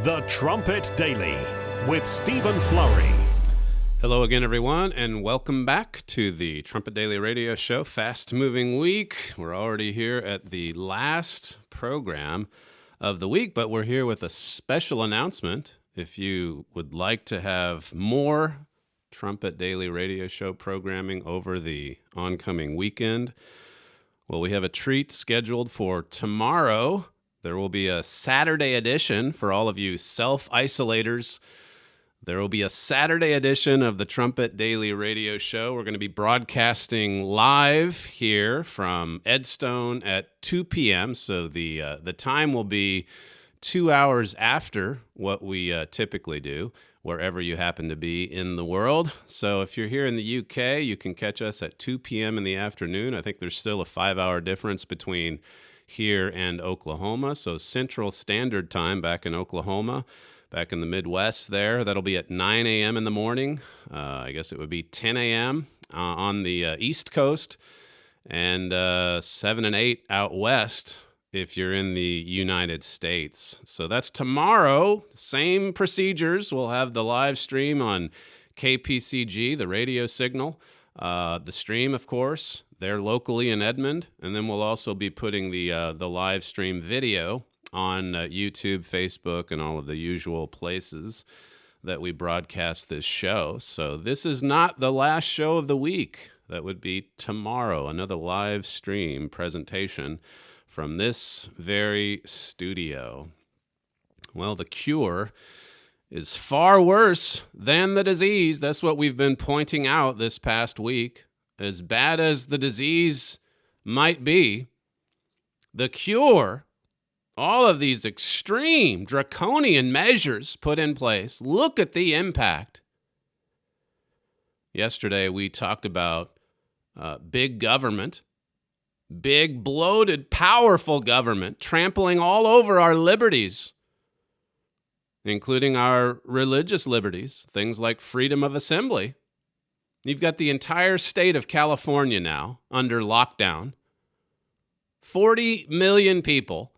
The Trumpet Daily with Stephen Flurry. Hello again, everyone, and welcome back to the Trumpet Daily Radio Show. Fast-moving week. We're already here at the last program of the week, but we're here with a special announcement. If you would like to have more Trumpet Daily Radio Show programming over the oncoming weekend, well, we have a treat scheduled for tomorrow. There will be a Saturday edition for all of you self-isolators. There will be a Saturday edition of the Trumpet Daily Radio Show. We're going to be broadcasting live here from Edstone at 2 p.m., so the time will be 2 hours after what we typically do, wherever you happen to be in the world. So if you're here in the UK, you can catch us at 2 p.m. in the afternoon. I think there's still a 5-hour difference between here and Oklahoma, so Central Standard Time back in Oklahoma. Back in the Midwest there, that'll be at 9 a.m. in the morning. I guess it would be 10 a.m. On the East Coast, and 7 and 8 out west if you're in the United States. So that's tomorrow. Same procedures. We'll have the live stream on KPCG, the radio signal. The stream, of course, they're locally in Edmond. And then we'll also be putting the live stream video on YouTube, Facebook, and all of the usual places that we broadcast this show. So this is not the last show of the week. That would be tomorrow, another live stream presentation from this very studio. Well, the cure is far worse than the disease. That's what we've been pointing out this past week. As bad as the disease might be, the cure, all of these extreme draconian measures put in place, look at the impact. Yesterday, we talked about big government, big, bloated, powerful government trampling all over our liberties, including our religious liberties, things like freedom of assembly. You've got the entire state of California now under lockdown. 40 million people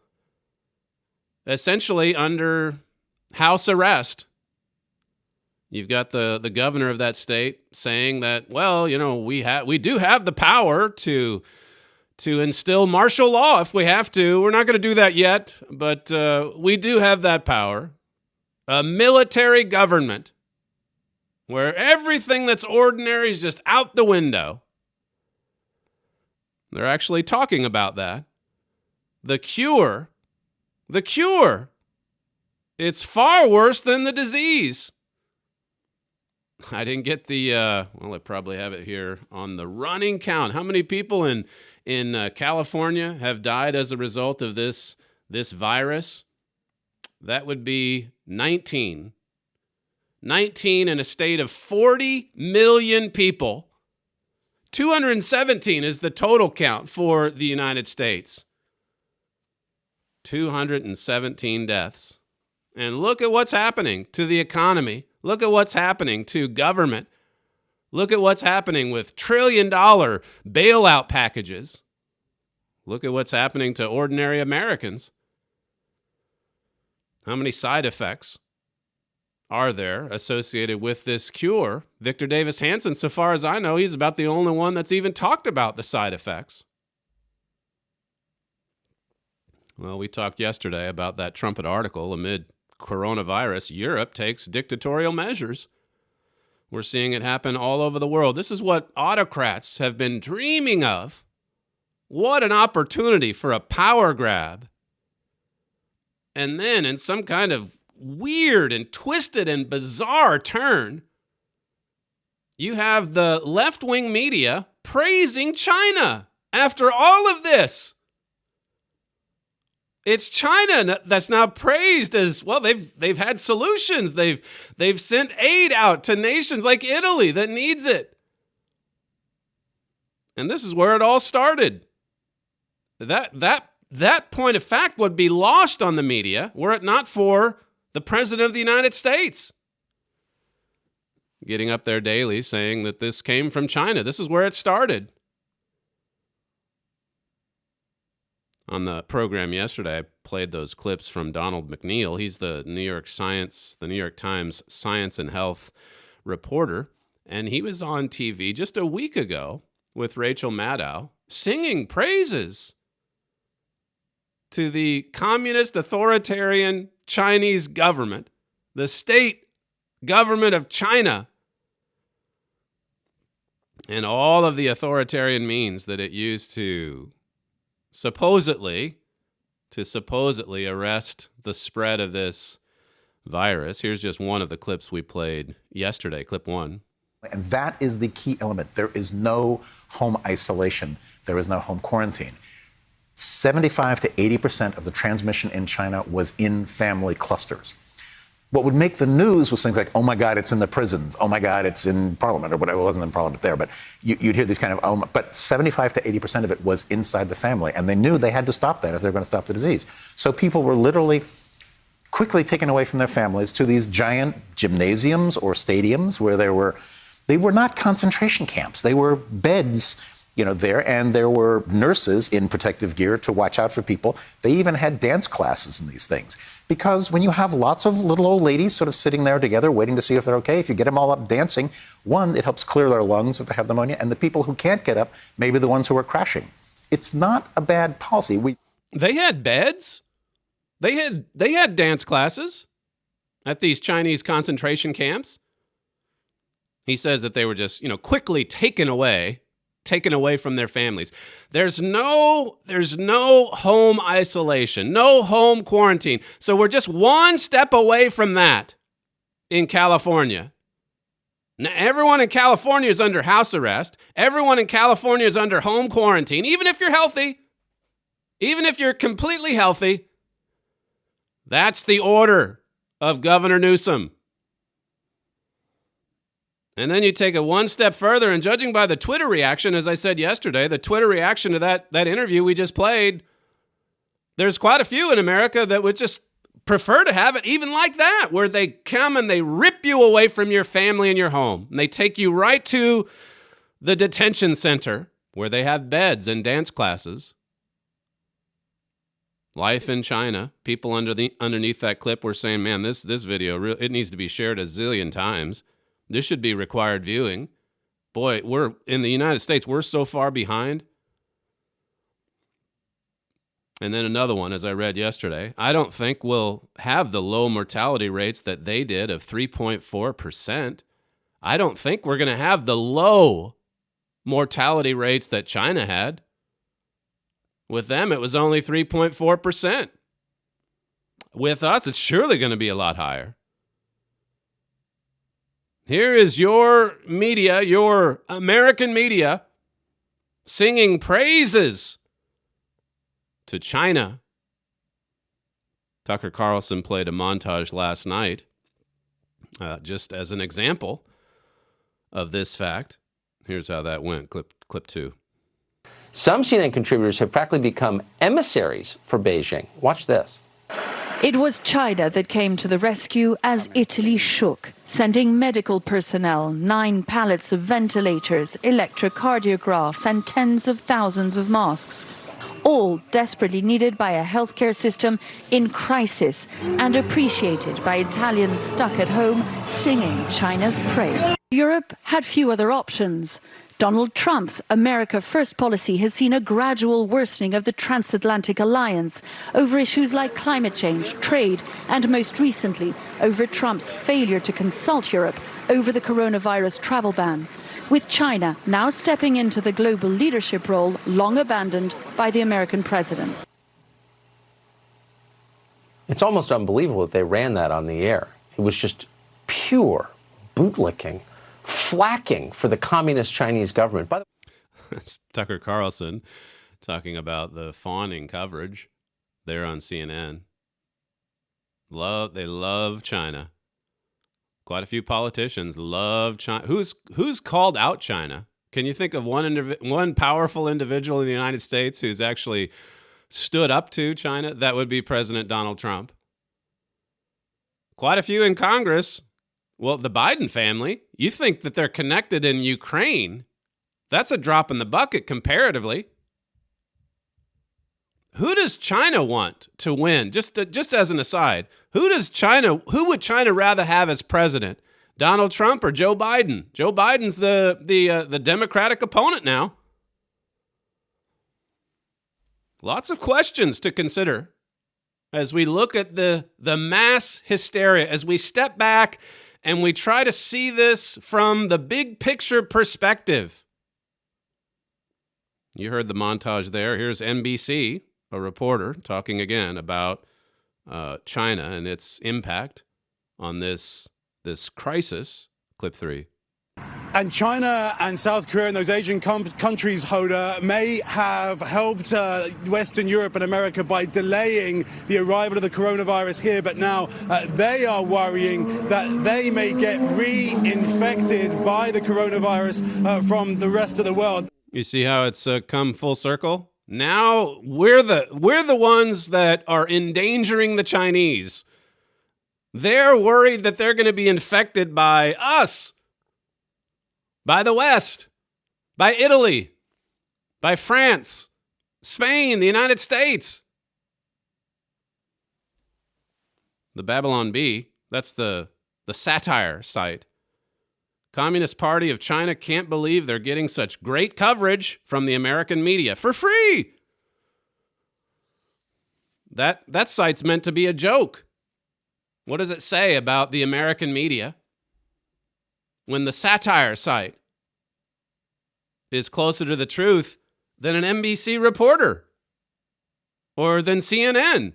essentially under house arrest. You've got the governor of that state saying that, well, you know, we do have the power to instill martial law if we have to. We're not going to do that yet, but we do have that power. A military government where everything that's ordinary is just out the window. They're actually talking about that. The cure, it's far worse than the disease. I didn't get I probably have it here on the running count. How many people in California have died as a result of this virus? That would be 19. 19 in a state of 40 million people. 217 is the total count for the United States. 217 deaths. And look at what's happening to the economy. Look at what's happening to government. Look at what's happening with trillion-dollar bailout packages. Look at what's happening to ordinary Americans. How many side effects are there associated with this cure? Victor Davis Hanson, so far as I know, he's about the only one that's even talked about the side effects. Well, we talked yesterday about that Trumpet article. Amid coronavirus, Europe takes dictatorial measures. We're seeing it happen all over the world. This is what autocrats have been dreaming of. What an opportunity for a power grab. And then in some kind of weird and twisted and bizarre turn, you have the left-wing media praising China after all of this. It's China that's now praised as, well, they've had solutions. They've sent aid out to nations like Italy that needs it. And this is where it all started. That point of fact would be lost on the media were it not for the President of the United States getting up there daily saying that this came from China. This is where it started. On the program yesterday, I played those clips from Donald McNeil. He's the New York Times Science and Health reporter, and he was on TV just a week ago with Rachel Maddow singing praises to the communist authoritarian Chinese government, the state government of China, and all of the authoritarian means that it used to supposedly arrest the spread of this virus. Here's just one of the clips we played yesterday, clip 1. And that is the key element. There is no home isolation. There is no home quarantine. 75 to 80% of the transmission in China was in family clusters. What would make the news was things like, oh my God, it's in the prisons. Oh my God, it's in Parliament, or whatever. It wasn't in Parliament there, but you'd hear these kind of, but 75 to 80% of it was inside the family. And they knew they had to stop that if they were going to stop the disease. So people were literally quickly taken away from their families to these giant gymnasiums or stadiums where they were not concentration camps. They were beds, there, and there were nurses in protective gear to watch out for people. They even had dance classes in these things. Because when you have lots of little old ladies sort of sitting there together waiting to see if they're okay, if you get them all up dancing, one, it helps clear their lungs if they have pneumonia, and the people who can't get up may be the ones who are crashing. It's not a bad policy. They had beds. They had dance classes at these Chinese concentration camps. He says that they were just, quickly taken away from their families. There's no home isolation, no home quarantine. So we're just one step away from that in California. Now, everyone in California is under house arrest. Everyone in California is under home quarantine, even if you're healthy, even if you're completely healthy. That's the order of Governor Newsom. And then you take it one step further, and judging by the Twitter reaction, as I said yesterday, the Twitter reaction to that interview we just played, there's quite a few in America that would just prefer to have it even like that, where they come and they rip you away from your family and your home. And they take you right to the detention center where they have beds and dance classes. Life in China. People underneath that clip were saying, man, this video, it needs to be shared a zillion times. This should be required viewing. Boy, we're in the United States, we're so far behind. And then another one, as I read yesterday, I don't think we'll have the low mortality rates that they did of 3.4%. I don't think we're going to have the low mortality rates that China had. With them, it was only 3.4%. With us, it's surely going to be a lot higher. Here is your media, your American media, singing praises to China. Tucker Carlson played a montage last night, just as an example of this fact. Here's how that went. Clip 2. Some CNN contributors have practically become emissaries for Beijing. Watch this. It was China that came to the rescue as Italy shook, sending medical personnel, 9 pallets of ventilators, electrocardiographs, and tens of thousands of masks, all desperately needed by a healthcare system in crisis and appreciated by Italians stuck at home singing China's praise. Europe had few other options. Donald Trump's America First policy has seen a gradual worsening of the transatlantic alliance over issues like climate change, trade, and most recently, over Trump's failure to consult Europe over the coronavirus travel ban, with China now stepping into the global leadership role long abandoned by the American president. It's almost unbelievable that they ran that on the air. It was just pure bootlicking. Flacking for the communist Chinese government. That's Tucker Carlson talking about the fawning coverage there on CNN. They love China. Quite a few politicians love China. Who's called out China? Can you think of one powerful individual in the United States who's actually stood up to China? That would be President Donald Trump. Quite a few in Congress. Well, the Biden family, you think that they're connected in Ukraine. That's a drop in the bucket comparatively. Who does China want to win? Just as an aside, who would China rather have as president? Donald Trump or Joe Biden? Joe Biden's the Democratic opponent now. Lots of questions to consider as we look at the mass hysteria, as we step back and we try to see this from the big picture perspective. You heard the montage there. Here's NBC, a reporter, talking again about China and its impact on this crisis. Clip 3. And China and South Korea and those Asian countries, Hoda, may have helped Western Europe and America by delaying the arrival of the coronavirus here. But now they are worrying that they may get reinfected by the coronavirus from the rest of the world. You see how it's come full circle? Now we're the ones that are endangering the Chinese. They're worried that they're going to be infected by us. By the West, by Italy, by France, Spain, the United States. The Babylon Bee, that's the satire site. Communist Party of China can't believe they're getting such great coverage from the American media for free. That site's meant to be a joke. What does it say about the American media when the satire site is closer to the truth than an NBC reporter or than CNN?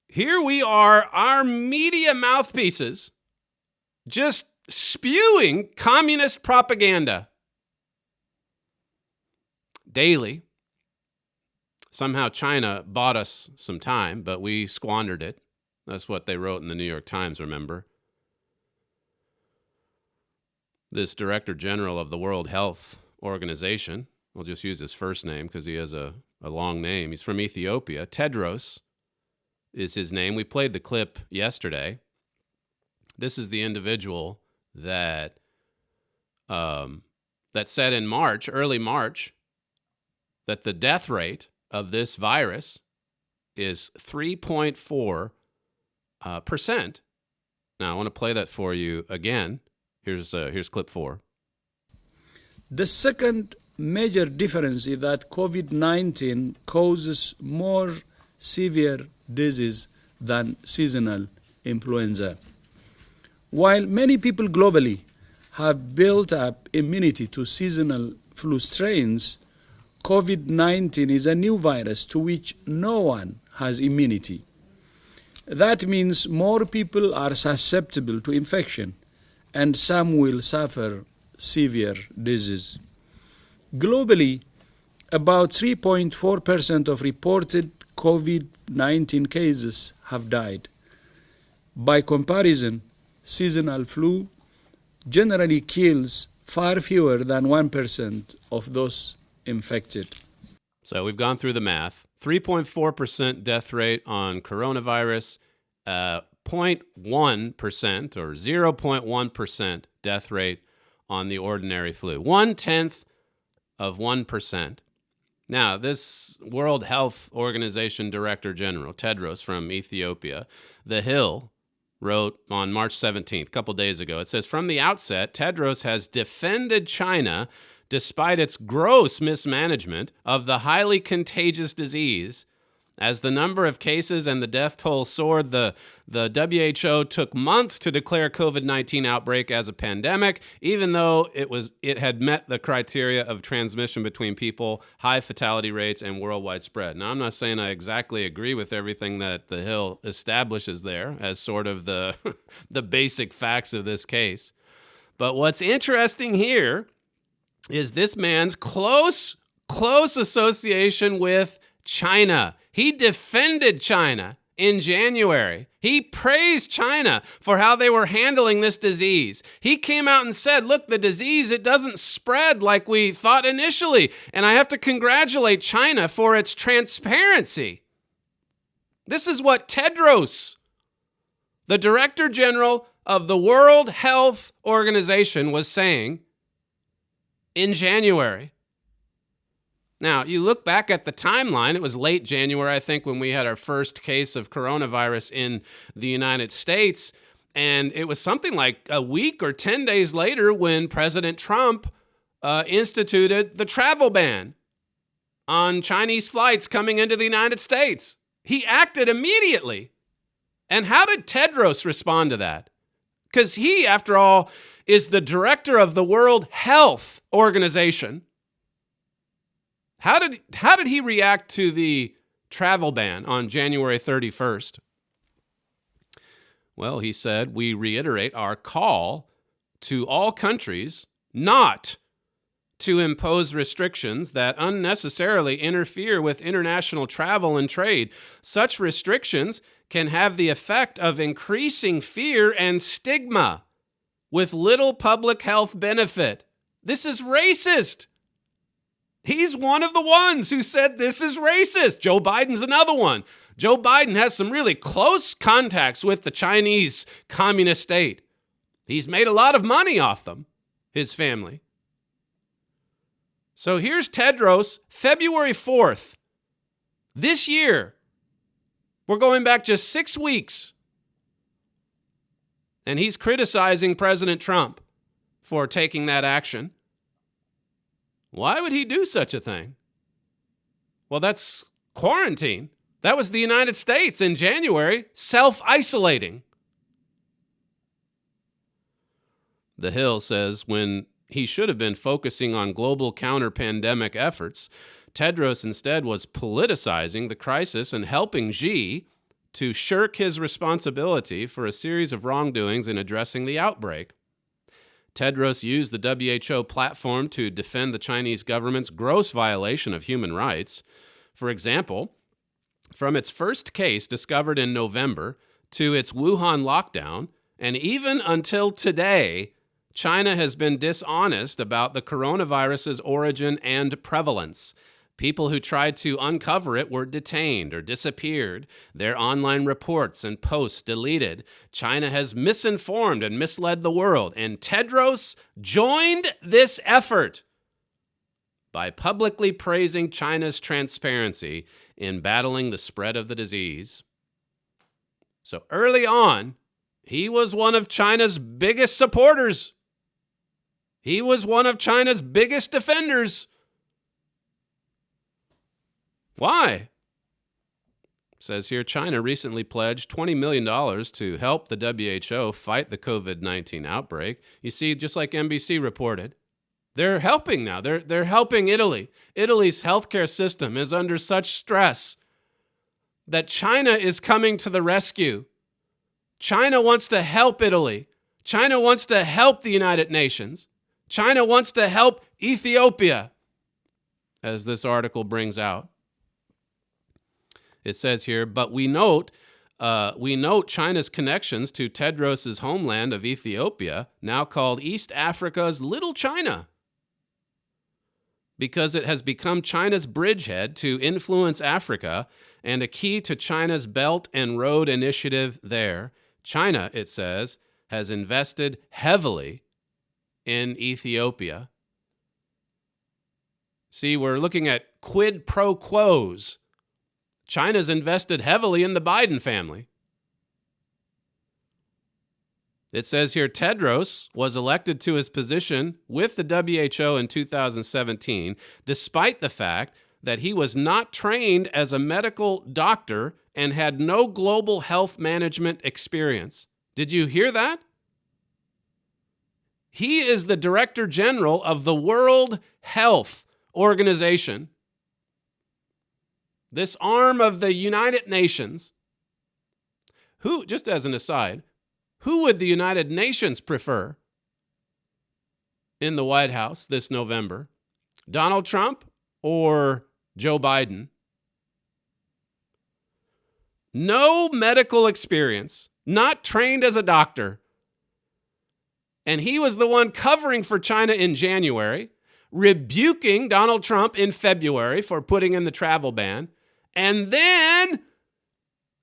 Here we are, our media mouthpieces, just spewing communist propaganda daily. Somehow China bought us some time, but we squandered it. That's what they wrote in the New York Times, remember? This Director General of the World Health Organization, we'll just use his first name because he has a long name. He's from Ethiopia. Tedros is his name. We played the clip yesterday. This is the individual that said in March, early March, that the death rate of this virus is 3.4%. Now, I want to play that for you again. Here's clip 4. The second major difference is that COVID-19 causes more severe disease than seasonal influenza. While many people globally have built up immunity to seasonal flu strains, COVID-19 is a new virus to which no one has immunity. That means more people are susceptible to infection, and some will suffer severe disease. Globally, about 3.4% of reported COVID-19 cases have died. By comparison, seasonal flu generally kills far fewer than 1% of those infected. So we've gone through the math. 3.4% death rate on coronavirus, 0.1% or 0.1% death rate on the ordinary flu. 0.1%. Now, this World Health Organization Director General, Tedros from Ethiopia, The Hill, wrote on March 17th, a couple days ago, it says, from the outset, Tedros has defended China despite its gross mismanagement of the highly contagious disease. As the number of cases and the death toll soared, the WHO took months to declare COVID-19 outbreak as a pandemic, even though it had met the criteria of transmission between people, high fatality rates, and worldwide spread. Now, I'm not saying I exactly agree with everything that The Hill establishes there as sort of the basic facts of this case. But what's interesting here is this man's close association with China. He defended China in January. He praised China for how they were handling this disease. He came out and said, look, the disease, it doesn't spread like we thought initially. And I have to congratulate China for its transparency. This is what Tedros, the Director General of the World Health Organization, was saying in January. Now, you look back at the timeline, it was late January, I think, when we had our first case of coronavirus in the United States. And it was something like a week or 10 days later when President Trump instituted the travel ban on Chinese flights coming into the United States. He acted immediately. And how did Tedros respond to that? Because he, after all, is the director of the World Health Organization. How did he react to the travel ban on January 31st? Well, he said, "We reiterate our call to all countries not to impose restrictions that unnecessarily interfere with international travel and trade. Such restrictions can have the effect of increasing fear and stigma with little public health benefit." This is racist. He's one of the ones who said this is racist. Joe Biden's another one. Joe Biden has some really close contacts with the Chinese communist state. He's made a lot of money off them, his family. So here's Tedros, February 4th, this year. We're going back just 6 weeks. And he's criticizing President Trump for taking that action. Why would he do such a thing? Well, that's quarantine. That was the United States in January, self-isolating. The Hill says when he should have been focusing on global counter-pandemic efforts, Tedros instead was politicizing the crisis and helping Xi to shirk his responsibility for a series of wrongdoings in addressing the outbreak. Tedros used the WHO platform to defend the Chinese government's gross violation of human rights. For example, from its first case discovered in November to its Wuhan lockdown, and even until today, China has been dishonest about the coronavirus's origin and prevalence. People who tried to uncover it were detained or disappeared, their online reports and posts deleted. China has misinformed and misled the world, and Tedros joined this effort by publicly praising China's transparency in battling the spread of the disease. So early on, he was one of China's biggest supporters. He was one of China's biggest defenders. Why? It says here, China recently pledged $20 million to help the WHO fight the COVID-19 outbreak. You see, just like NBC reported, they're helping now. They're helping Italy. Italy's healthcare system is under such stress that China is coming to the rescue. China wants to help Italy. China wants to help the United Nations. China wants to help Ethiopia, as this article brings out. It says here, but we note China's connections to Tedros' homeland of Ethiopia, now called East Africa's Little China, because it has become China's bridgehead to influence Africa and a key to China's Belt and Road Initiative there. China, it says, has invested heavily in Ethiopia. See, we're looking at quid pro quos. China's invested heavily in the Biden family. It says here, Tedros was elected to his position with the WHO in 2017, despite the fact that he was not trained as a medical doctor and had no global health management experience. Did you hear that? He is the Director General of the World Health Organization, this arm of the United Nations. Who, just as an aside, who would the United Nations prefer in the White House this November? Donald Trump or Joe Biden? No medical experience, not trained as a doctor. And he was the one covering for China in January, rebuking Donald Trump in February for putting in the travel ban, and then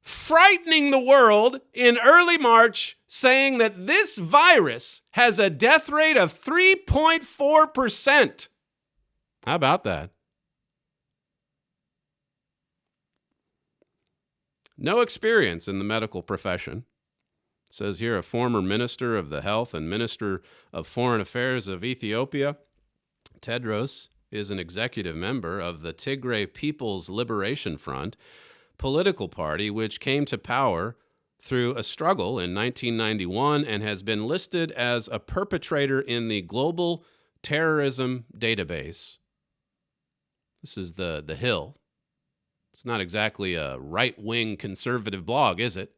frightening the world in early March, saying that this virus has a death rate of 3.4%. How about that? no experience in the medical profession. It says here, a former Minister of the Health and Minister of Foreign Affairs of Ethiopia, Tedros is an executive member of the Tigray People's Liberation Front, political party which came to power through a struggle in 1991 and has been listed as a perpetrator in the Global Terrorism Database. This is the Hill. It's not exactly a right-wing conservative blog, is it?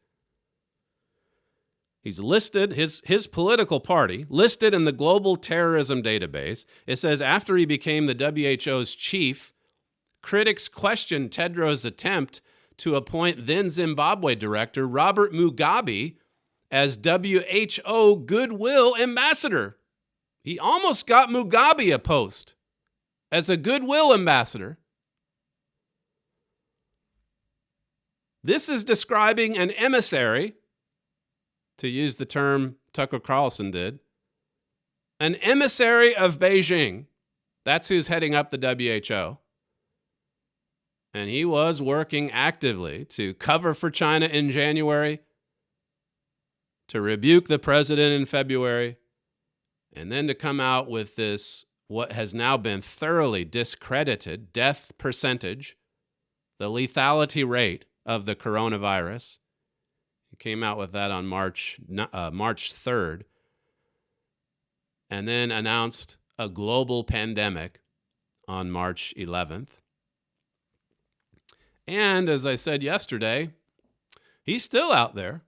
He's listed, his political party, listed in the Global Terrorism Database. It says after he became the WHO's chief, critics questioned Tedros' attempt to appoint then Zimbabwe director Robert Mugabe as WHO Goodwill Ambassador. He almost got Mugabe a post as a Goodwill Ambassador. This is describing an emissary, to use the term Tucker Carlson did, an emissary of Beijing. That's who's heading up the WHO. And he was working actively to cover for China in January, to rebuke the president in February, and then to come out with this, what has now been thoroughly discredited, death percentage, the lethality rate of the coronavirus. He came out with that on March 3rd, and then announced a global pandemic on March 11th. And as I said yesterday, he's still out there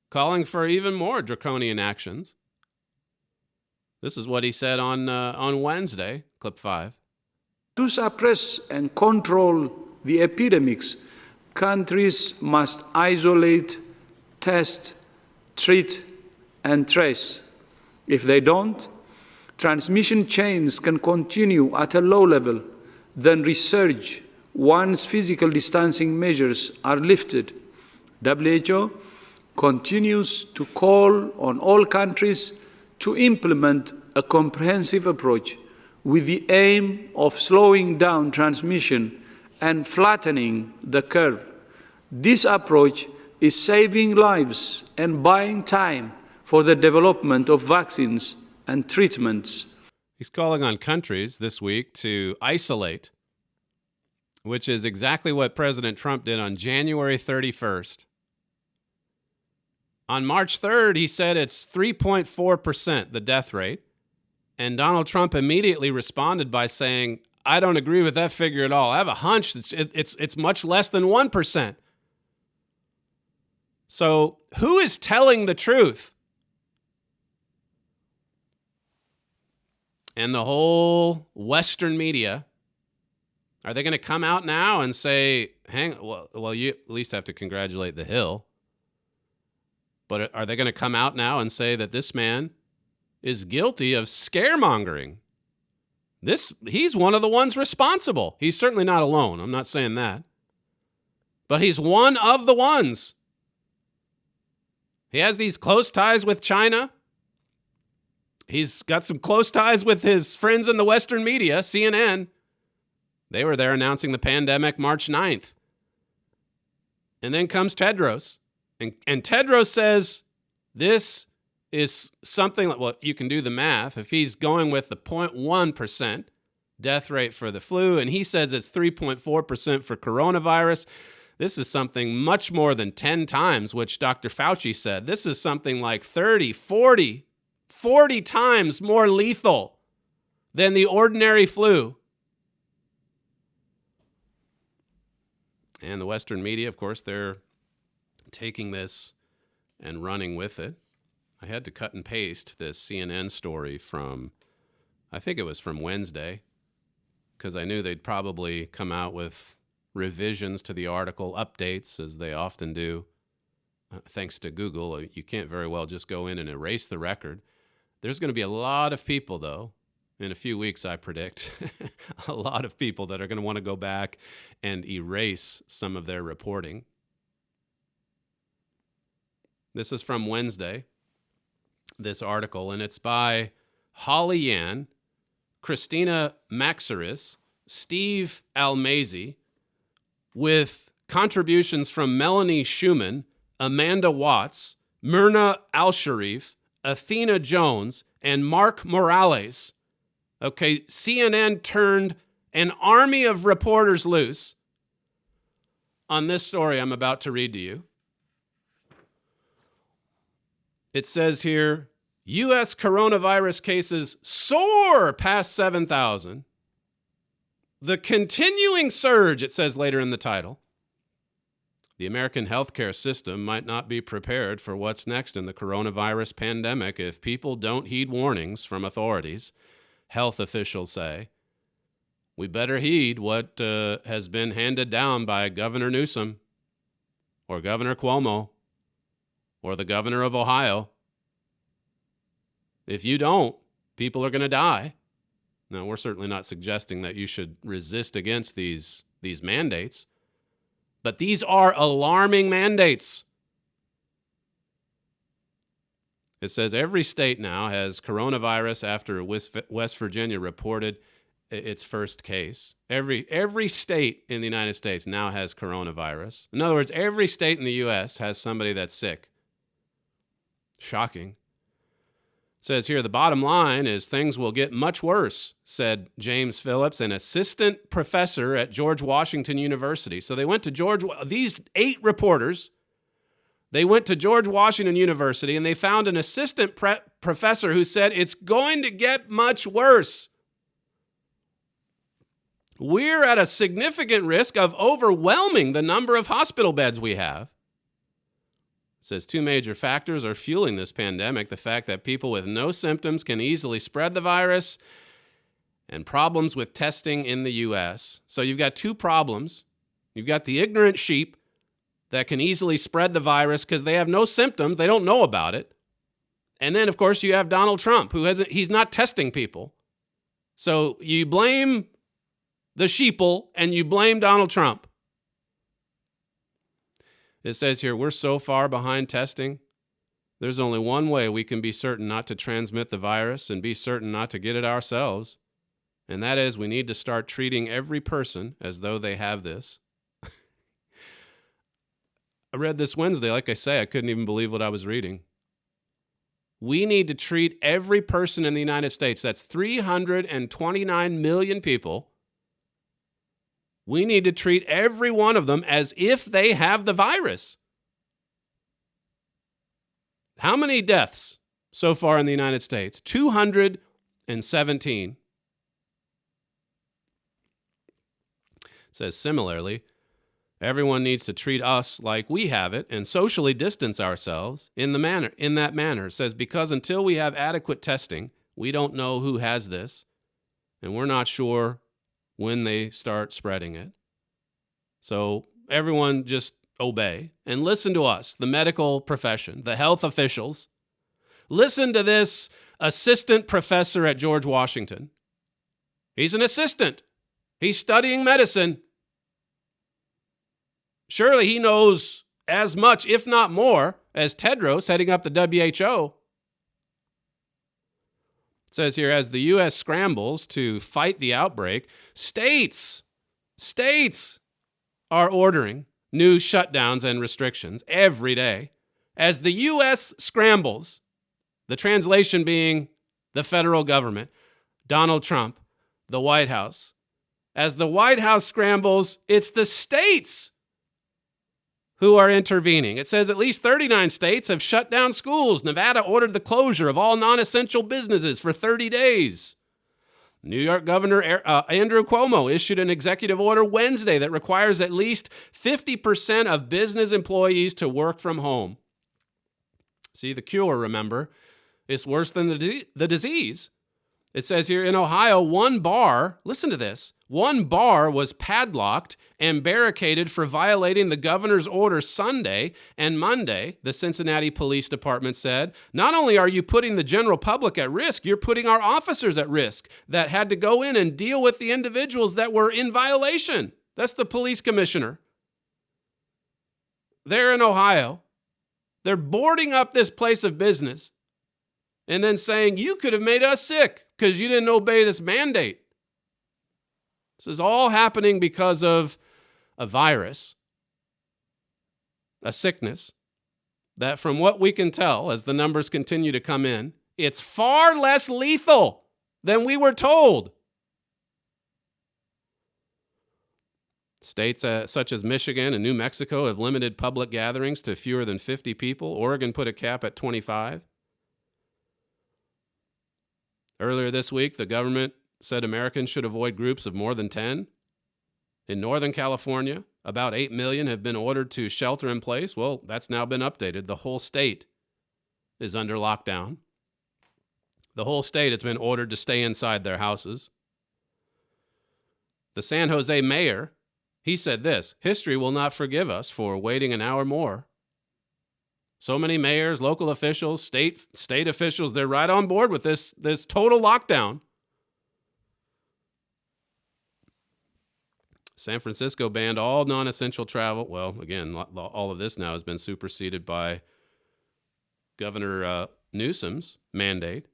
calling for even more draconian actions. This is what he said on Wednesday, clip 5. To suppress and control the epidemics, countries must isolate, test, treat, and trace. If they don't, transmission chains can continue at a low level, then resurge once physical distancing measures are lifted. WHO continues to call on all countries to implement a comprehensive approach with the aim of slowing down transmission and flattening the curve. This approach is saving lives and buying time for the development of vaccines and treatments. He's calling on countries this week to isolate, which is exactly what President Trump did on January 31st. On March 3rd, he said it's 3.4%, the death rate. And Donald Trump immediately responded by saying, I don't agree with that figure at all. I have a hunch it's much less than 1%. So who is telling the truth? And the whole Western media, are they going to come out now and say, well, you at least have to congratulate the Hill. But are they going to come out now and say that this man is guilty of scaremongering? He's one of the ones responsible. He's certainly not alone. I'm not saying that. But he's one of the ones. He has these close ties with China. He's got some close ties with his friends in the Western media, CNN. They were there announcing the pandemic March 9th. And then comes Tedros. And Tedros says this is something like, well, you can do the math. If he's going with the 0.1% death rate for the flu, and he says it's 3.4% for coronavirus, this is something much more than 10 times, which Dr. Fauci said. This is something like 30, 40 times more lethal than the ordinary flu. And the Western media, of course, they're taking this and running with it. I had to cut and paste this CNN story from, I think it was from Wednesday, because I knew they'd probably come out with revisions to the article, updates, as they often do. Thanks to Google, you can't very well just go in and erase the record. There's going to be a lot of people, though, in a few weeks, I predict, a lot of people that are going to want to go back and erase some of their reporting. This is from Wednesday, this article, and it's by Holly Yan, Christina Maxaris, Steve Almazy, with contributions from Melanie Schumann, Amanda Watts, Myrna Al-Sharif, Athena Jones, and Mark Morales. Okay, CNN turned an army of reporters loose on this story I'm about to read to you. It says here, U.S. coronavirus cases soar past 7,000. The continuing surge, it says later in the title. The American healthcare system might not be prepared for what's next in the coronavirus pandemic if people don't heed warnings from authorities, health officials say. We better heed what has been handed down by Governor Newsom or Governor Cuomo or the governor of Ohio. If you don't, people are going to die. Now, we're certainly not suggesting that you should resist against these mandates, but these are alarming mandates. It says every state now has coronavirus after West Virginia reported its first case. Every state in the United States now has coronavirus. In other words, every state in the U.S. has somebody that's sick. Shocking. It says here, the bottom line is things will get much worse, said James Phillips, an assistant professor at George Washington University. So they went to these 8 reporters, they went to George Washington University and they found an assistant professor who said it's going to get much worse. We're at a significant risk of overwhelming the number of hospital beds we have. It says 2 major factors are fueling this pandemic: the fact that people with no symptoms can easily spread the virus and problems with testing in the U.S. So you've got 2 problems. You've got the ignorant sheep that can easily spread the virus because they have no symptoms. They don't know about it. And then, of course, you have Donald Trump, he's not testing people. So you blame the sheeple and you blame Donald Trump. It says here, we're so far behind testing. There's only one way we can be certain not to transmit the virus and be certain not to get it ourselves. And that is we need to start treating every person as though they have this. I read this Wednesday. Like I say, I couldn't even believe what I was reading. We need to treat every person in the United States. That's 329 million people. We need to treat every one of them as if they have the virus. How many deaths so far in the United States? 217. It says similarly, everyone needs to treat us like we have it and socially distance ourselves in that manner. It says because until we have adequate testing, we don't know who has this, and we're not sure when they start spreading it. So everyone just obey and listen to us, the medical profession, the health officials. Listen to this assistant professor at George Washington. He's an assistant. He's studying medicine. Surely he knows as much, if not more, as Tedros heading up the WHO. It says here, as the U.S. scrambles to fight the outbreak, states are ordering new shutdowns and restrictions every day. As the U.S. scrambles, the translation being the federal government, Donald Trump, the White House. As the White House scrambles, it's the states who are intervening. It says at least 39 states have shut down schools. Nevada ordered the closure of all non-essential businesses for 30 days. New York Governor Andrew Cuomo issued an executive order Wednesday that requires at least 50% of business employees to work from home. See, the cure, remember, is worse than the disease. It says here in Ohio, one bar, listen to this, one bar was padlocked and barricaded for violating the governor's order Sunday and Monday, the Cincinnati Police Department said. Not only are you putting the general public at risk, you're putting our officers at risk that had to go in and deal with the individuals that were in violation. That's the police commissioner. They're in Ohio. They're boarding up this place of business and then saying, you could have made us sick because you didn't obey this mandate. This is all happening because of a virus a sickness that, from what we can tell as the numbers continue to come in, it's far less lethal than we were told. States such as Michigan and New Mexico have limited public gatherings to fewer than 50 people. Oregon put a cap at 25. Earlier this week, the government said Americans should avoid groups of more than 10. In Northern California, about 8 million have been ordered to shelter in place. Well, that's now been updated. The whole state is under lockdown. The whole state has been ordered to stay inside their houses. The San Jose mayor, he said this: history will not forgive us for waiting an hour more. So many mayors, local officials, state officials, they're right on board with this total lockdown. San Francisco banned all non-essential travel. Well, again, all of this now has been superseded by Governor Newsom's mandate.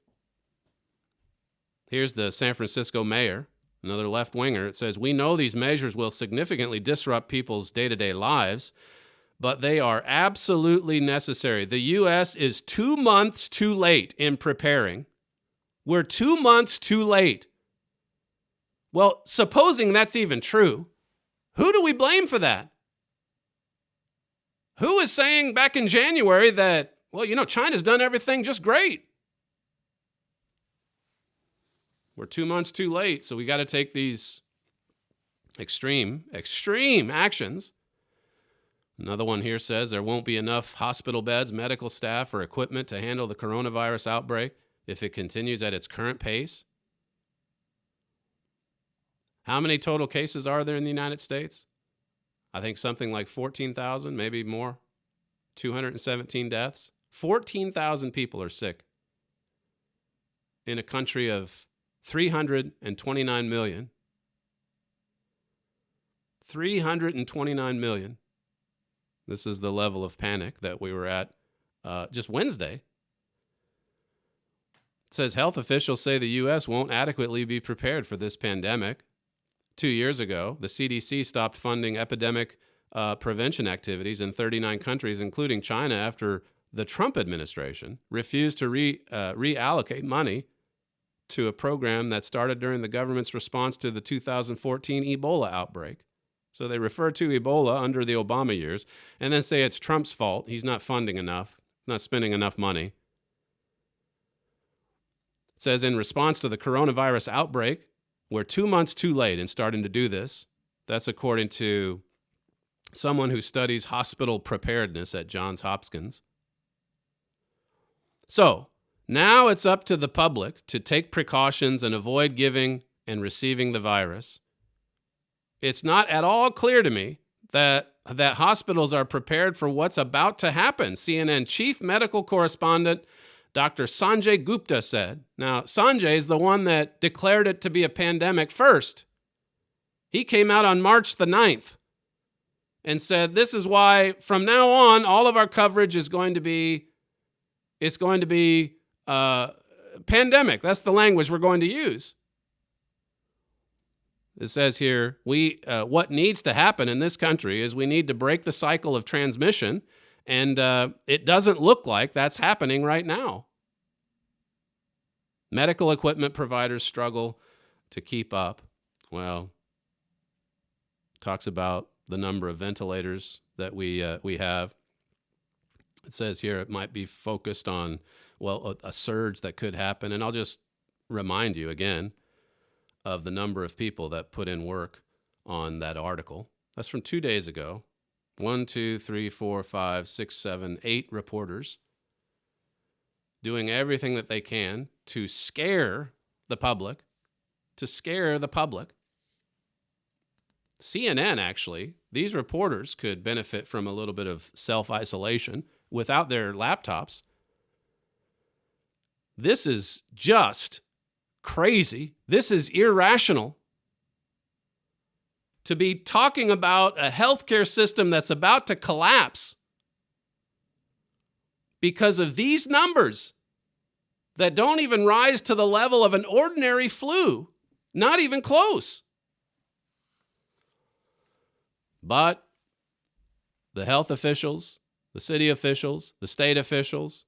Here's the San Francisco mayor, another left-winger. It says, "We know these measures will significantly disrupt people's day-to-day lives, but they are absolutely necessary. The U.S. is 2 months too late in preparing. We're 2 months too late." Well, supposing that's even true, who do we blame for that? Who is saying back in January that, well, China's done everything just great? We're 2 months too late, so we got to take these extreme actions. Another one here says there won't be enough hospital beds, medical staff, or equipment to handle the coronavirus outbreak if it continues at its current pace. How many total cases are there in the United States? I think something like 14,000, maybe more. 217 deaths. 14,000 people are sick in a country of 329 million. 329 million. This is the level of panic that we were at just Wednesday. It says health officials say the U.S. won't adequately be prepared for this pandemic. 2 years ago, the CDC stopped funding epidemic prevention activities in 39 countries, including China, after the Trump administration refused to reallocate money to a program that started during the government's response to the 2014 Ebola outbreak. So they refer to Ebola under the Obama years and then say it's Trump's fault. He's not funding enough, not spending enough money. It says in response to the coronavirus outbreak, we're 2 months too late in starting to do this. That's according to someone who studies hospital preparedness at Johns Hopkins. So now it's up to the public to take precautions and avoid giving and receiving the virus. It's not at all clear to me that hospitals are prepared for what's about to happen. CNN chief medical correspondent Dr. Sanjay Gupta said. Now, Sanjay is the one that declared it to be a pandemic first. He came out on March the 9th and said, this is why from now on, all of our coverage is going to be, pandemic. That's the language we're going to use. It says here, what needs to happen in this country is we need to break the cycle of transmission, and it doesn't look like that's happening right now. Medical equipment providers struggle to keep up. Well, talks about the number of ventilators that we have. It says here it might be focused on, a surge that could happen. And I'll just remind you again of the number of people that put in work on that article. That's from 2 days ago. 1, 2, 3, 4, 5, 6, 7, 8 reporters doing everything that they can to scare the public, CNN, actually, these reporters could benefit from a little bit of self-isolation without their laptops. This is just crazy. This is irrational to be talking about a healthcare system that's about to collapse because of these numbers that don't even rise to the level of an ordinary flu. Not even close. But the health officials, the city officials, the state officials,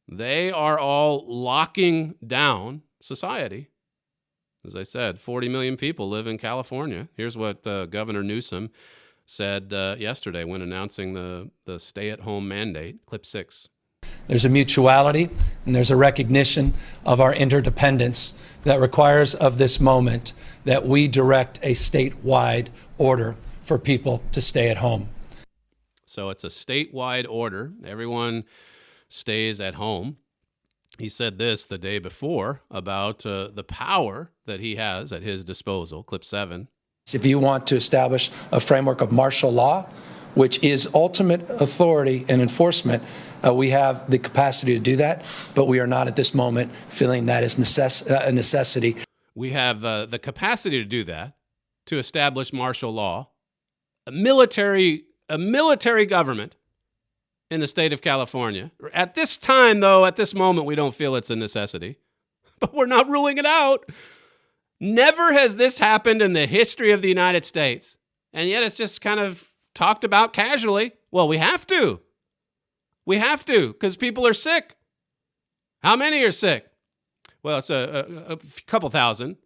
they are all locking down society. As I said, 40 million people live in California. Here's what Governor Newsom said yesterday when announcing the stay-at-home mandate. Clip 6. There's a mutuality and there's a recognition of our interdependence that requires of this moment that we direct a statewide order for people to stay at home. So it's a statewide order. Everyone stays at home. He said this the day before about the power that he has at his disposal. Clip 7. If you want to establish a framework of martial law, which is ultimate authority and enforcement, we have the capacity to do that, but we are not at this moment feeling that is a necessity. We have the capacity to do that, to establish martial law, a military government in the state of California. At this time, though, at this moment, we don't feel it's a necessity, but we're not ruling it out. Never has this happened in the history of the United States, and yet it's just kind of talked about casually. Well, we have to. We have to, because people are sick. How many are sick? Well, it's a couple thousand.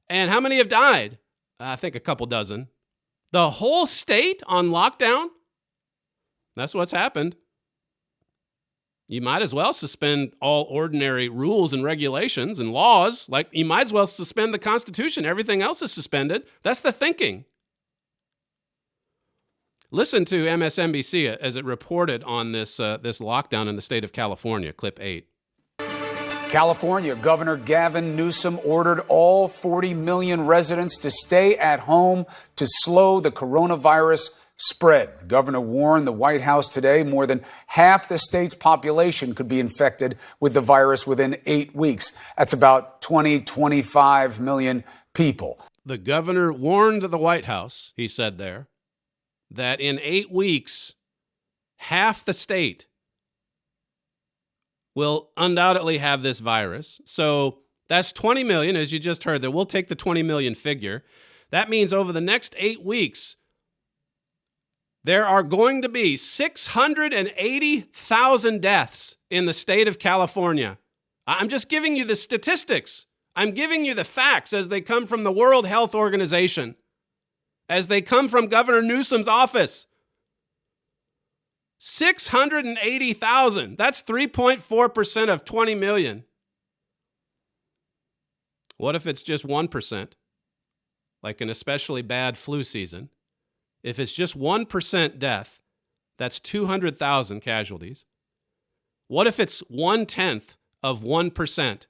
And how many have died? I think a couple dozen. The whole state on lockdown? That's what's happened. You might as well suspend all ordinary rules and regulations and laws. Like, you might as well suspend the Constitution. Everything else is suspended. That's the thinking. Listen to MSNBC as it reported on this lockdown in the state of California. Clip 8. California Governor Gavin Newsom ordered all 40 million residents to stay at home to slow the coronavirus spread. The governor warned the White House today more than half the state's population could be infected with the virus within 8 weeks. That's about 25 million people. The governor warned the White House, he said there, that in 8 weeks, half the state will undoubtedly have this virus. So that's 20 million, as you just heard there. We'll take the 20 million figure. That means over the next 8 weeks, there are going to be 680,000 deaths in the state of California. I'm just giving you the statistics. I'm giving you the facts as they come from the World Health Organization, as they come from Governor Newsom's office. 680,000. That's 3.4% of 20 million. What if it's just 1%? Like an especially bad flu season. If it's just 1% death, that's 200,000 casualties. What if it's 1/10 of 1%?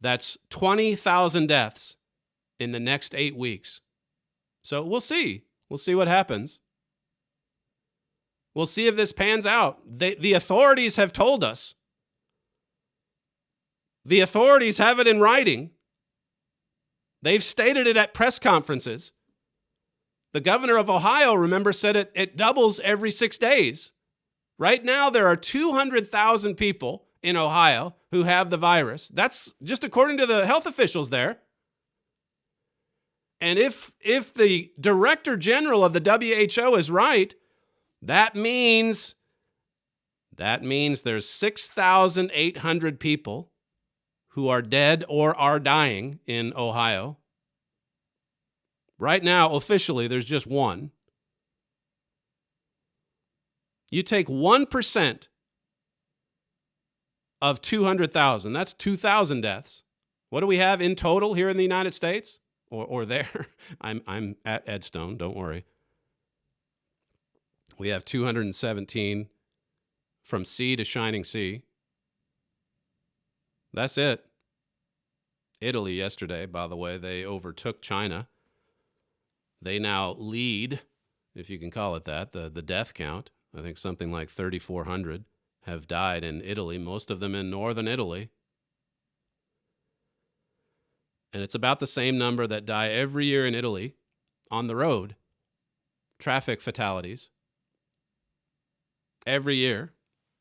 That's 20,000 deaths in the next 8 weeks. So we'll see. We'll see what happens. We'll see if this pans out. The authorities have told us. The authorities have it in writing. They've stated it at press conferences. The governor of Ohio, remember, said it doubles every 6 days. Right now, there are 200,000 people in Ohio who have the virus. That's just according to the health officials there. And if the director general of the WHO is right, that means there's 6,800 people who are dead or are dying in Ohio. Right now, officially, there's just one. You take 1% of 200,000. That's 2,000 deaths. What do we have in total here in the United States? Or there? I'm at Edstone, don't worry. We have 217 from sea to shining sea. That's it. Italy yesterday, by the way, they overtook China. They now lead, if you can call it that, the death count. I think something like 3,400 have died in Italy, most of them in northern Italy. And it's about the same number that die every year in Italy on the road. Traffic fatalities. Every year.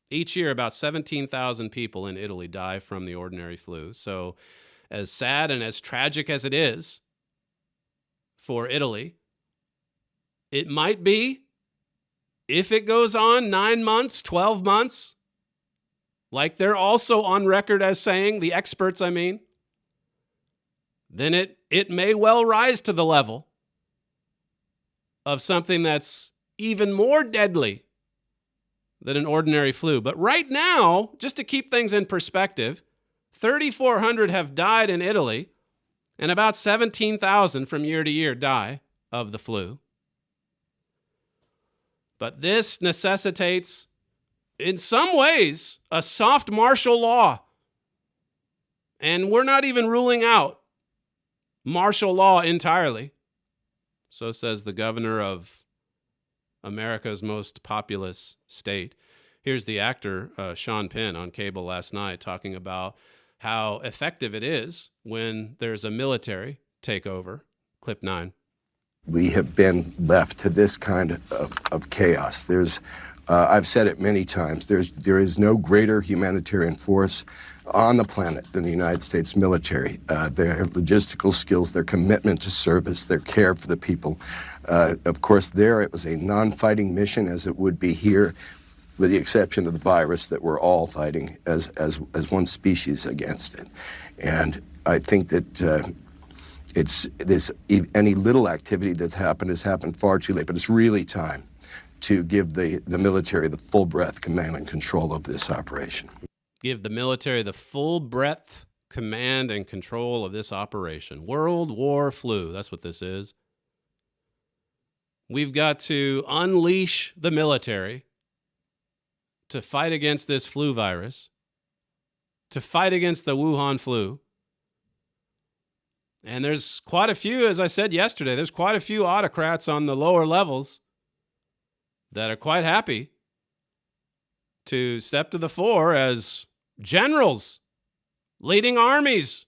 Each year, about 17,000 people in Italy die from the ordinary flu. So as sad and as tragic as it is for Italy, it might be if it goes on 9 months, 12 months, like they're also on record as saying, the experts, I mean, then it may well rise to the level of something that's even more deadly than an ordinary flu. But right now, just to keep things in perspective, 3,400 have died in Italy, and about 17,000 from year to year die of the flu. But this necessitates, in some ways, a soft martial law. And we're not even ruling out martial law entirely. So says the governor of America's most populous state. Here's the actor, Sean Penn, on cable last night talking about how effective it is when there's a military takeover. Clip 9. We have been left to this kind of chaos. I've said it many times, there is no greater humanitarian force on the planet than the United States military. Their logistical skills, their commitment to service, their care for the people. Of course, there it was a non-fighting mission, as it would be here, with the exception of the virus that we're all fighting as one species against it. And I think that any little activity that's happened has happened far too late, but it's really time to give the military the full breadth command and control of this operation. Give the military the full breadth command and control of this operation. World War Flu, that's what this is. We've got to unleash the military to fight against this flu virus, to fight against the Wuhan flu. And there's quite a few, as I said yesterday, there's quite a few autocrats on the lower levels that are quite happy to step to the fore as generals leading armies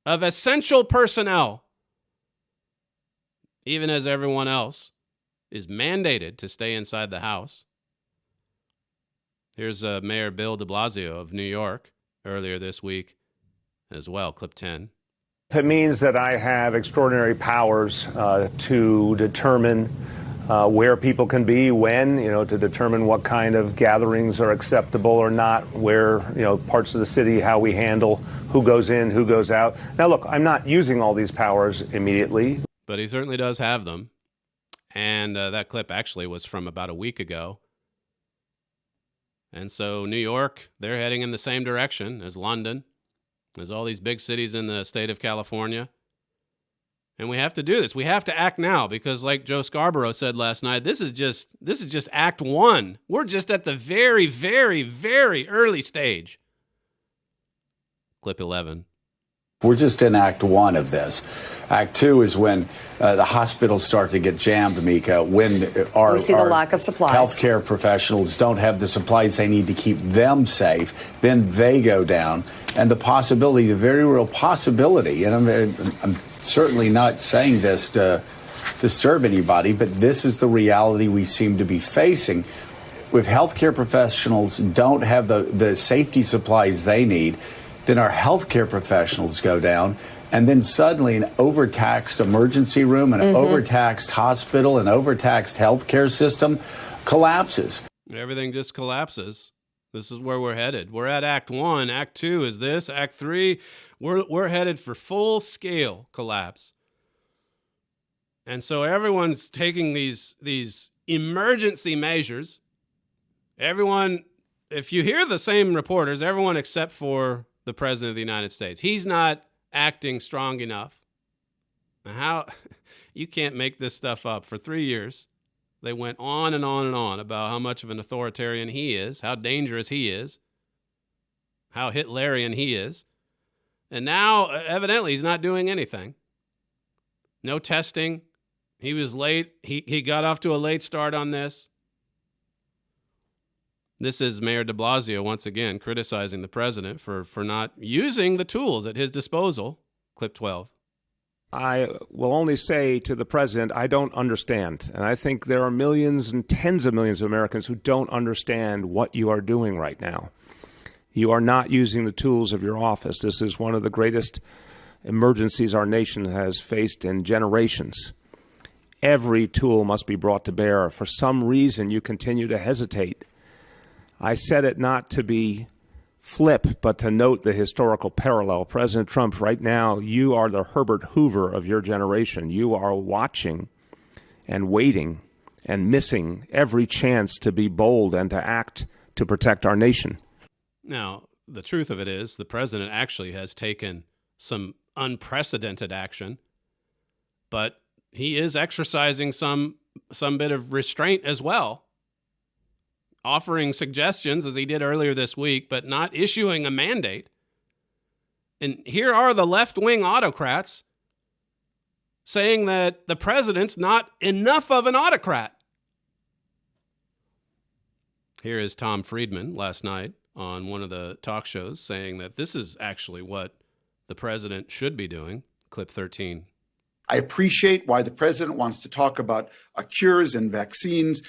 of essential personnel, even as everyone else is mandated to stay inside the house. Here's Mayor Bill de Blasio of New York earlier this week as well, clip 10. It means that I have extraordinary powers to determine where people can be, when, to determine what kind of gatherings are acceptable or not, where, parts of the city, how we handle who goes in, who goes out. Now, look, I'm not using all these powers immediately. But he certainly does have them. And that clip actually was from about a week ago. And so New York, they're heading in the same direction as London, as all these big cities in the state of California. And we have to do this. We have to act now because, like Joe Scarborough said last night, this is just Act 1. We're just at the very, very, very early stage. Clip 11. We're just in Act 1 of this. Act 2 is when the hospitals start to get jammed, Mika, when we see the lack of supplies. Healthcare professionals don't have the supplies they need to keep them safe. Then they go down. And the possibility, the very real possibility, and I'm certainly not saying this to disturb anybody, but this is the reality we seem to be facing. If healthcare professionals don't have the safety supplies they need, then our healthcare professionals go down, and then suddenly an overtaxed emergency room, an overtaxed hospital, an overtaxed healthcare system collapses. Everything just collapses. This is where we're headed. We're at Act 1. Act 2 is this. Act 3, we're headed for full-scale collapse. And so everyone's taking these emergency measures. Everyone, if you hear the same reporters, everyone except for the President of the United States, he's not acting strong enough. How you can't make this stuff up. For 3 years, they went on and on and on about how much of an authoritarian he is, how dangerous he is, how Hitlerian he is. And now, evidently, he's not doing anything. No testing. He was late. He got off to a late start on this. This is Mayor de Blasio, once again, criticizing the president for not using the tools at his disposal. Clip 12. I will only say to the president, I don't understand. And I think there are millions and tens of millions of Americans who don't understand what you are doing right now. You are not using the tools of your office. This is one of the greatest emergencies our nation has faced in generations. every tool must be brought to bear. For some reason, you continue to hesitate. I said it not to be flip, but to note the historical parallel. President Trump, right now, you are the Herbert Hoover of your generation. You are watching and waiting and missing every chance to be bold and to act to protect our nation. Now, the truth of it is the president actually has taken some unprecedented action, but he is exercising some bit of restraint as well, offering suggestions as he did earlier this week, but not issuing a mandate. And here are the left-wing autocrats saying that the president's not enough of an autocrat. Here is Tom Friedman last night on one of the talk shows saying that this is actually what the president should be doing. Clip 13. I appreciate why the president wants to talk about cures and vaccines.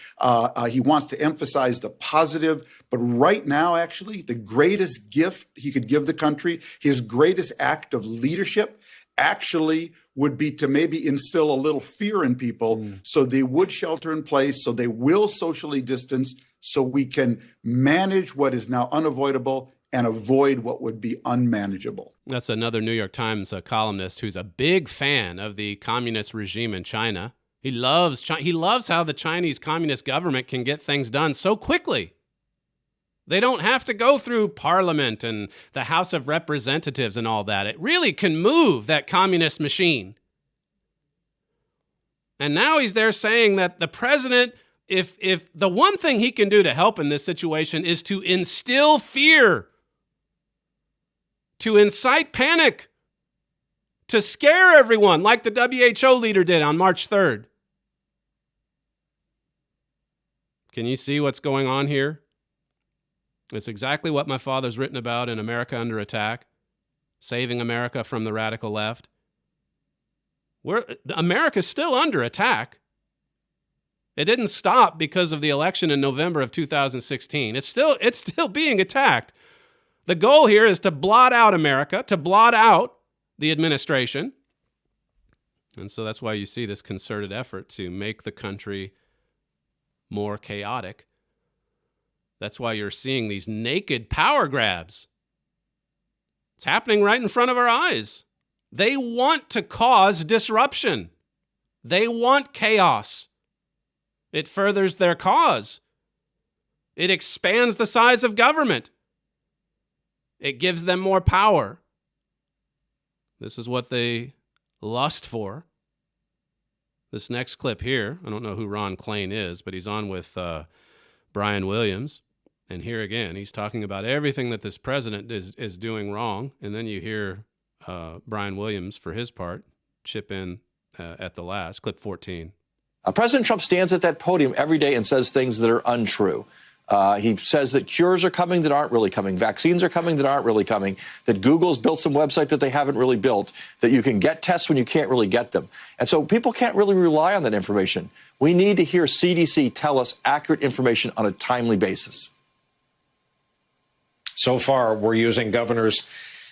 He wants to emphasize the positive. But right now, actually, the greatest gift he could give the country, his greatest act of leadership, actually would be to maybe instill a little fear in people so they would shelter in place, so they will socially distance, so we can manage what is now unavoidable and avoid what would be unmanageable. That's another New York Times columnist who's a big fan of the communist regime in China. He loves how the Chinese communist government can get things done so quickly. They don't have to go through Parliament and the House of Representatives and all that. It really can move that communist machine. And now he's there saying that the president, if the one thing he can do to help in this situation is to instill fear, to incite panic, to scare everyone like the WHO leader did on March 3rd. Can you see what's going on here? It's exactly what my father's written about in America Under Attack, saving America from the radical left. America's still under attack. It didn't stop because of the election in November of 2016. It's still being attacked. The goal here is to blot out America, to blot out the administration. And so that's why you see this concerted effort to make the country more chaotic. That's why you're seeing these naked power grabs. It's happening right in front of our eyes. They want to cause disruption. They want chaos. It furthers their cause. It expands the size of government. It gives them more power. This is what they lust for. This next clip here, I don't know who Ron Klain is, but he's on with Brian Williams. And here again, he's talking about everything that this president is doing wrong. And then you hear Brian Williams, for his part, chip in at the last. Clip 14. President Trump stands at that podium every day and says things that are untrue. He says that cures are coming that aren't really coming. Vaccines are coming that aren't really coming. That Google's built some website that they haven't really built. That you can get tests when you can't really get them. And so people can't really rely on that information. We need to hear CDC tell us accurate information on a timely basis. So far, we're using governors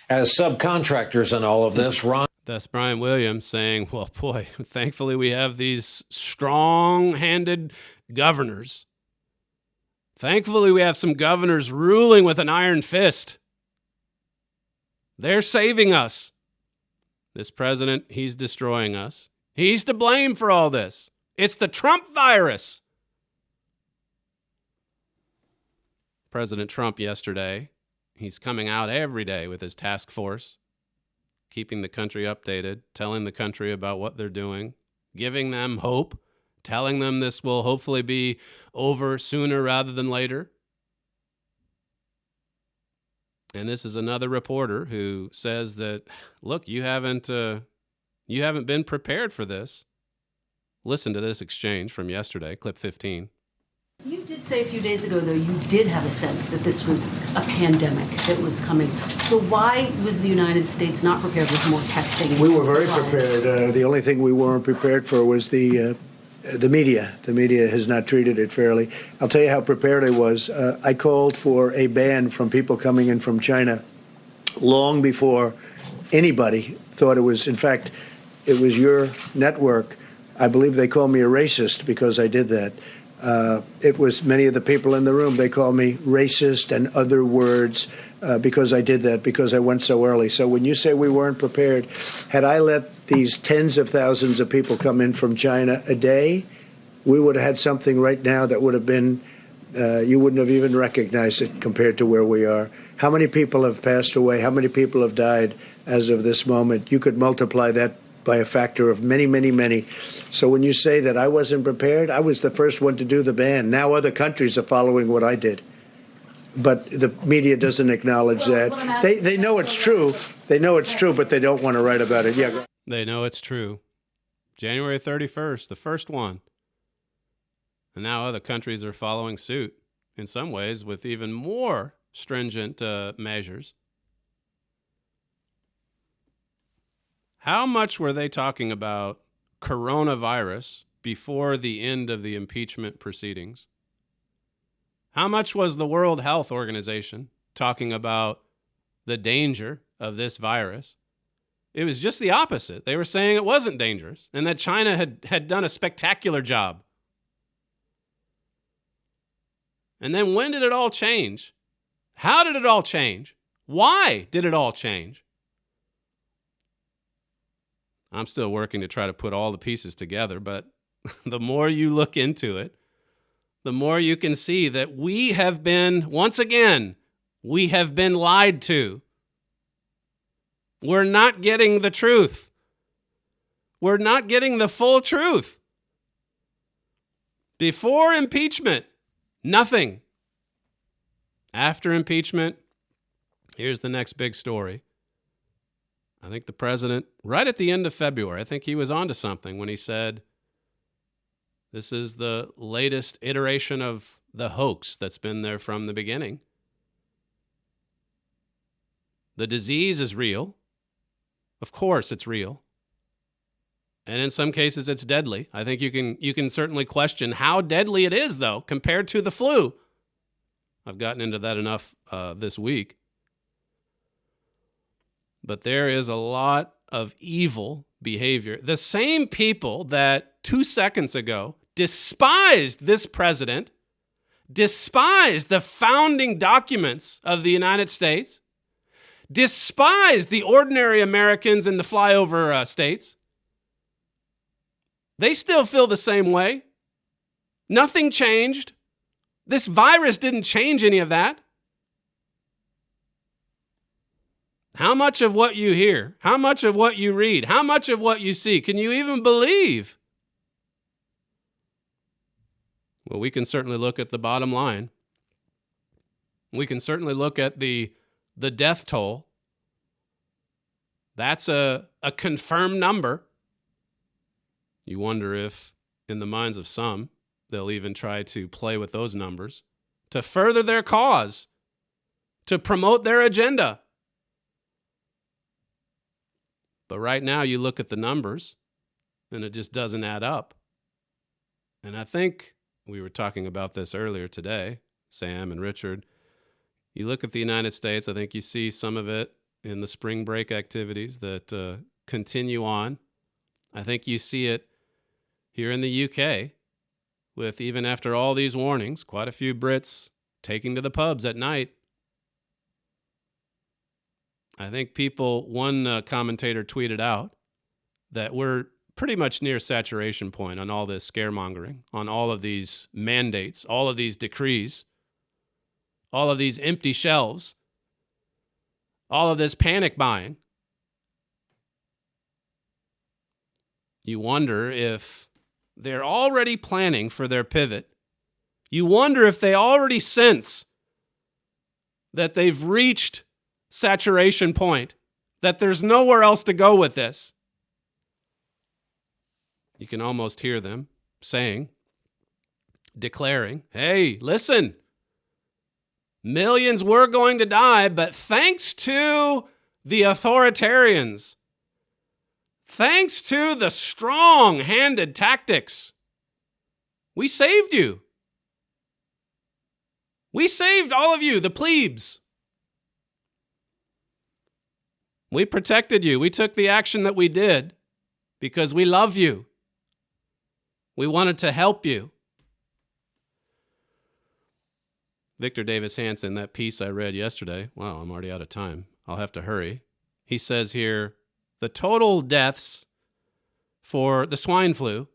as subcontractors in all of this. Ron. That's Brian Williams saying, well, boy, thankfully we have these strong-handed governors. Thankfully we have some governors ruling with an iron fist. They're saving us. This president, he's destroying us. He's to blame for all this. It's the Trump virus. President Trump yesterday, he's coming out every day with his task force, keeping the country updated, telling the country about what they're doing, giving them hope, telling them this will hopefully be over sooner rather than later. And this is another reporter who says that, look, you haven't been prepared for this. Listen to this exchange from yesterday, clip 15. You did say a few days ago, though, you did have a sense that this was a pandemic that was coming. So why was the United States not prepared with more testing? We were very prepared. The only thing we weren't prepared for was the media. The media has not treated it fairly. I'll tell you how prepared I was. I called for a ban from people coming in from China long before anybody thought it was. In fact, it was your network I believe they called me a racist because I did that. It was many of the people in the room, they called me racist and other words because I did that, because I went so early. So when you say we weren't prepared, had I let these tens of thousands of people come in from China a day, we would have had something right now that would have been, you wouldn't have even recognized it compared to where we are. How many people have passed away? How many people have died as of this moment? You could multiply that by a factor of many, many, many. So when you say that I wasn't prepared, I was the first one to do the ban. Now other countries are following what I did. But the media doesn't acknowledge that. They know it's true. They know it's true, but they don't want to write about it. Yeah. They know it's true. January 31st, the first one. And now other countries are following suit, in some ways, with even more stringent measures. How much were they talking about coronavirus before the end of the impeachment proceedings? How much was the World Health Organization talking about the danger of this virus? It was just the opposite. They were saying it wasn't dangerous and that China had done a spectacular job. And then when did it all change? How did it all change? Why did it all change? I'm still working to try to put all the pieces together, but the more you look into it, the more you can see that we have been, once again, we have been lied to. We're not getting the truth. We're not getting the full truth. Before impeachment, nothing. After impeachment, here's the next big story. I think the president, right at the end of February, I think he was onto something when he said, this is the latest iteration of the hoax that's been there from the beginning. The disease is real. Of course it's real. And in some cases it's deadly. I think you can certainly question how deadly it is, though, compared to the flu. I've gotten into that enough this week. But there is a lot of evil behavior. The same people that 2 seconds ago despised this president, despised the founding documents of the United States, despised the ordinary Americans in the flyover states, they still feel the same way. Nothing changed. This virus didn't change any of that. How much of what you hear, how much of what you read, how much of what you see can you even believe? Well, we can certainly look at the bottom line. We can certainly look at the death toll. That's a confirmed number. You wonder if, in the minds of some, they'll even try to play with those numbers to further their cause, to promote their agenda. But right now, you look at the numbers, and it just doesn't add up. And I think we were talking about this earlier today, Sam and Richard. You look at the United States, I think you see some of it in the spring break activities that continue on. I think you see it here in the UK with, even after all these warnings, quite a few Brits taking to the pubs at night. I think one commentator tweeted out that we're pretty much near saturation point on all this scaremongering, on all of these mandates, all of these decrees, all of these empty shelves, all of this panic buying. You wonder if they're already planning for their pivot. You wonder if they already sense that they've reached saturation point, that there's nowhere else to go with this. You can almost hear them saying, declaring, hey, listen, millions were going to die, but thanks to the authoritarians, thanks to the strong-handed tactics, we saved you. We saved all of you, the plebes. We protected you. We took the action that we did because we love you. We wanted to help you. Victor Davis Hanson, that piece I read yesterday. Wow, I'm already out of time. I'll have to hurry. He says here, the total deaths for the swine flu,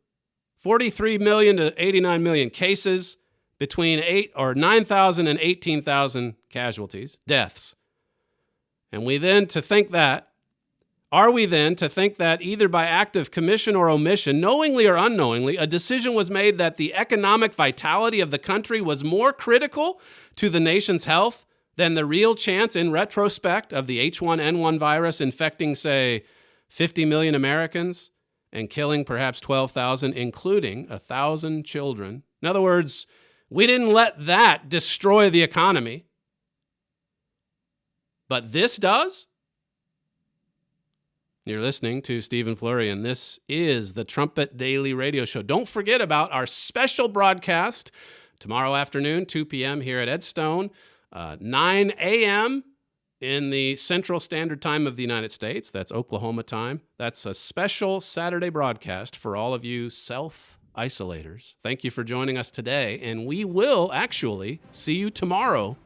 43 million to 89 million cases, between 9,000 and 18,000 casualties, deaths. And are we then to think that either by act of commission or omission, knowingly or unknowingly, a decision was made that the economic vitality of the country was more critical to the nation's health than the real chance in retrospect of the H1N1 virus infecting, say, 50 million Americans and killing perhaps 12,000, including 1,000 children? In other words, we didn't let that destroy the economy. But this does? You're listening to Stephen Flurry, and this is the Trumpet Daily Radio Show. Don't forget about our special broadcast tomorrow afternoon, 2 p.m. here at Edstone, 9 a.m. in the Central Standard Time of the United States. That's Oklahoma time. That's a special Saturday broadcast for all of you self-isolators. Thank you for joining us today, and we will actually see you tomorrow